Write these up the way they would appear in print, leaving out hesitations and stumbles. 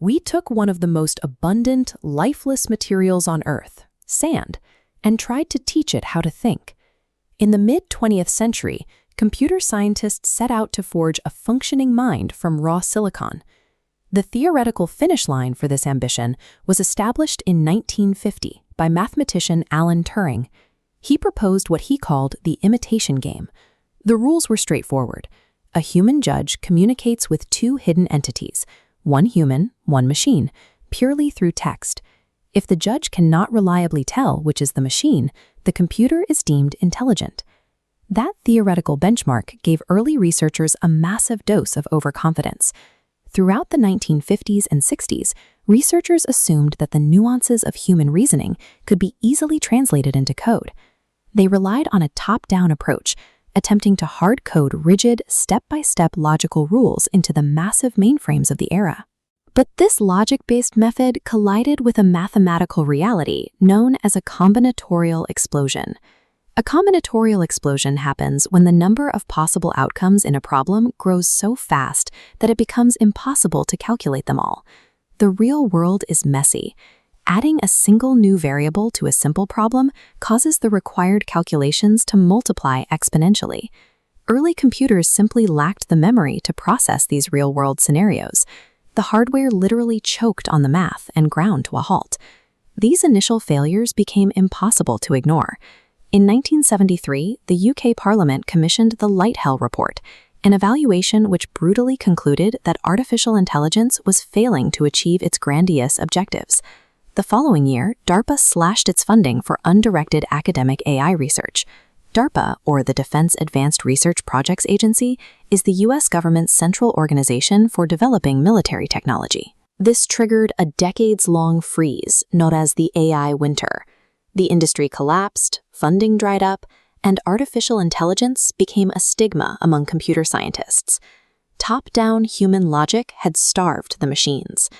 We took one of the most abundant, lifeless materials on Earth, sand, and tried to teach it how to think. In the mid-20th century, computer scientists set out to forge a functioning mind from raw silicon. The theoretical finish line for this ambition was established in 1950 by mathematician Alan Turing. He proposed what he called the imitation game. The rules were straightforward. A human judge communicates with two hidden entities, one human, one machine, purely through text. If the judge cannot reliably tell which is the machine, the computer is deemed intelligent. That theoretical benchmark gave early researchers a massive dose of overconfidence. Throughout the 1950s and 60s, researchers assumed that the nuances of human reasoning could be easily translated into code. They relied on a top-down approach, attempting to hard-code rigid, step-by-step logical rules into the massive mainframes of the era. But this logic-based method collided with a mathematical reality known as a combinatorial explosion. A combinatorial explosion happens when the number of possible outcomes in a problem grows so fast that it becomes impossible to calculate them all. The real world is messy. Adding a single new variable to a simple problem causes the required calculations to multiply exponentially. Early computers simply lacked the memory to process these real-world scenarios. The hardware literally choked on the math and ground to a halt. These initial failures became impossible to ignore. In 1973, the UK Parliament commissioned the Lighthell Report, an evaluation which brutally concluded that artificial intelligence was failing to achieve its grandiose objectives. The following year, DARPA slashed its funding for undirected academic AI research. DARPA, or the Defense Advanced Research Projects Agency, is the U.S. government's central organization for developing military technology. This triggered a decades-long freeze known as the AI Winter. The industry collapsed, funding dried up, and artificial intelligence became a stigma among computer scientists. Top-down human logic had starved the machines.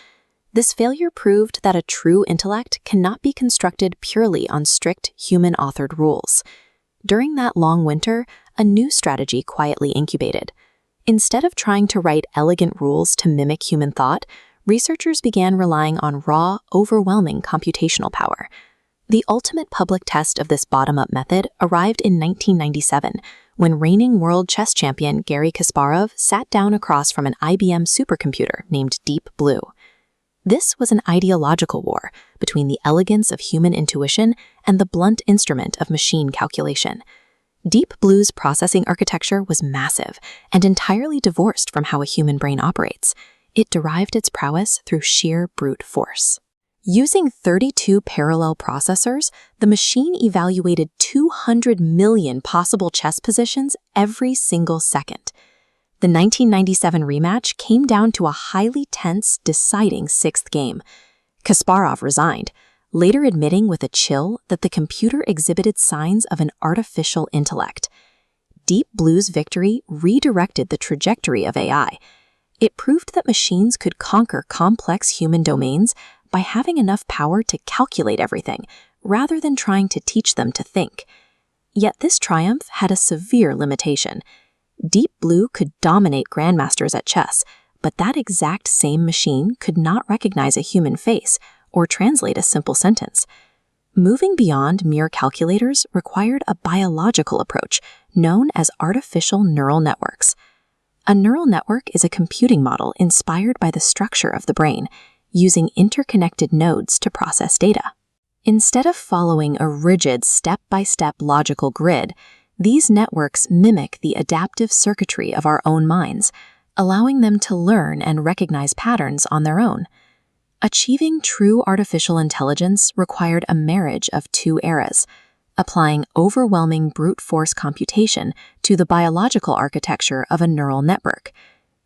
This failure proved that a true intellect cannot be constructed purely on strict human-authored rules. During that long winter, a new strategy quietly incubated. Instead of trying to write elegant rules to mimic human thought, researchers began relying on raw, overwhelming computational power. The ultimate public test of this bottom-up method arrived in 1997, when reigning world chess champion Garry Kasparov sat down across from an IBM supercomputer named Deep Blue. This was an ideological war between the elegance of human intuition and the blunt instrument of machine calculation. Deep Blue's processing architecture was massive and entirely divorced from how a human brain operates. It derived its prowess through sheer brute force. Using 32 parallel processors, the machine evaluated 200 million possible chess positions every single second. The 1997 rematch came down to a highly tense, deciding sixth game. Kasparov resigned, later admitting with a chill that the computer exhibited signs of an artificial intellect. Deep Blue's victory redirected the trajectory of AI. It proved that machines could conquer complex human domains by having enough power to calculate everything, rather than trying to teach them to think. Yet this triumph had a severe limitation. Deep Blue could dominate grandmasters at chess, but that exact same machine could not recognize a human face or translate a simple sentence. Moving beyond mere calculators required a biological approach known as artificial neural networks. A neural network is a computing model inspired by the structure of the brain, using interconnected nodes to process data. Instead of following a rigid step-by-step logical grid, these networks mimic the adaptive circuitry of our own minds, allowing them to learn and recognize patterns on their own. Achieving true artificial intelligence required a marriage of two eras, applying overwhelming brute force computation to the biological architecture of a neural network.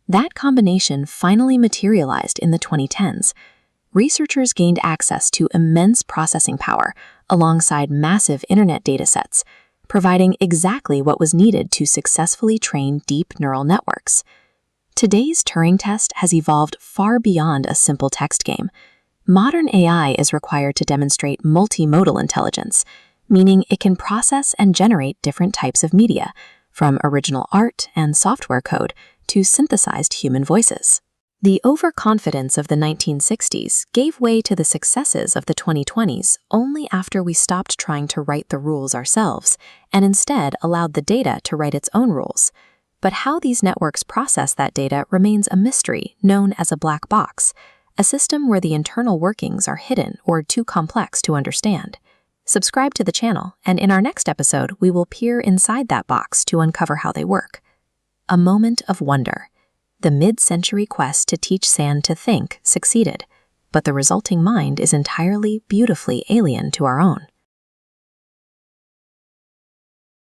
That combination finally materialized in the 2010s. Researchers gained access to immense processing power alongside massive internet datasets, providing exactly what was needed to successfully train deep neural networks. Today's Turing test has evolved far beyond a simple text game. Modern AI is required to demonstrate multimodal intelligence, meaning it can process and generate different types of media, from original art and software code to synthesized human voices. The overconfidence of the 1960s gave way to the successes of the 2020s only after we stopped trying to write the rules ourselves and instead allowed the data to write its own rules. But how these networks process that data remains a mystery known as a black box, a system where the internal workings are hidden or too complex to understand. Subscribe to the channel, and in our next episode, we will peer inside that box to uncover how they work. A moment of wonder. The mid-century quest to teach sand to think succeeded, but the resulting mind is entirely beautifully alien to our own.